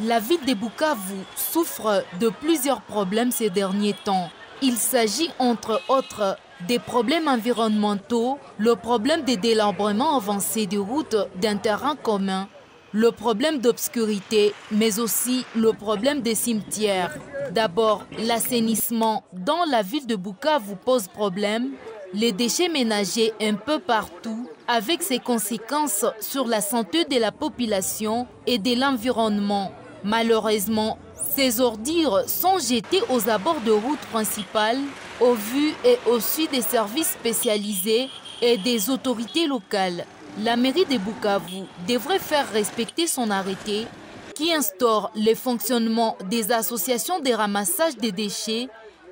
La ville de Bukavu souffre de plusieurs problèmes ces derniers temps. Il s'agit entre autres des problèmes environnementaux, le problème des délabrements avancés de routes d'un terrain commun, le problème d'obscurité, mais aussi le problème des cimetières. D'abord, l'assainissement dans la ville de Bukavu pose problème, les déchets ménagers un peu partout, avec ses conséquences sur la santé de la population et de l'environnement. Malheureusement, ces ordures sont jetées aux abords de routes principales, au vu et au su des services spécialisés et des autorités locales. La mairie de Bukavu devrait faire respecter son arrêté qui instaure le fonctionnement des associations de ramassage des déchets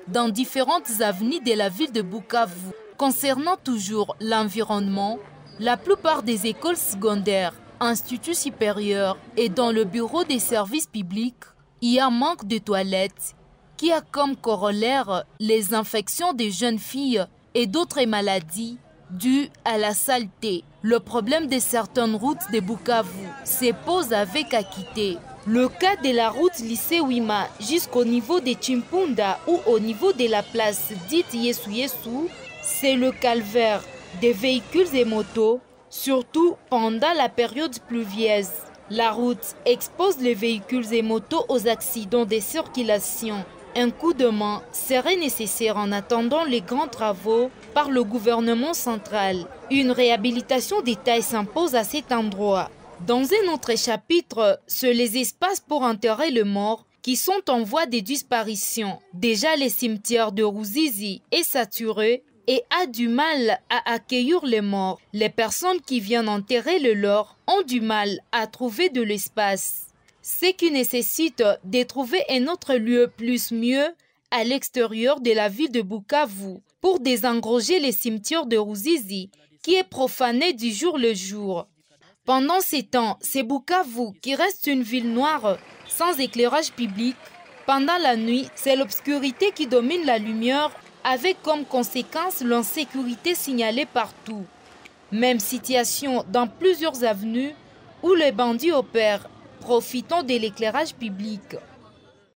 dans différentes avenues de la ville de Bukavu. Concernant toujours l'environnement, la plupart des écoles secondaires, instituts supérieurs et dans le bureau des services publics, il y a manque de toilettes qui a comme corollaire les infections des jeunes filles et d'autres maladies dues à la saleté. Le problème de certaines routes de Bukavu se pose avec acuité. Le cas de la route lycée Wima jusqu'au niveau de Chimpunda ou au niveau de la place dite Yesu Yesu, c'est le calvaire des véhicules et motos, surtout pendant la période pluvieuse. La route expose les véhicules et motos aux accidents de circulation. Un coup de main serait nécessaire en attendant les grands travaux par le gouvernement central. Une réhabilitation des tailles s'impose à cet endroit. Dans un autre chapitre, sur les espaces pour enterrer les morts qui sont en voie de disparition. Déjà, les cimetières de Ruzizi est saturé et a du mal à accueillir les morts. Les personnes qui viennent enterrer le leur ont du mal à trouver de l'espace. Ce qui nécessite de trouver un autre lieu plus mieux à l'extérieur de la ville de Bukavu pour désengroger les cimetières de Ruzizi qui est profané du jour le jour. Pendant ces temps, c'est Bukavu qui reste une ville noire sans éclairage public. Pendant la nuit, c'est l'obscurité qui domine la lumière avec comme conséquence l'insécurité signalée partout. Même situation dans plusieurs avenues où les bandits opèrent, profitant de l'éclairage public.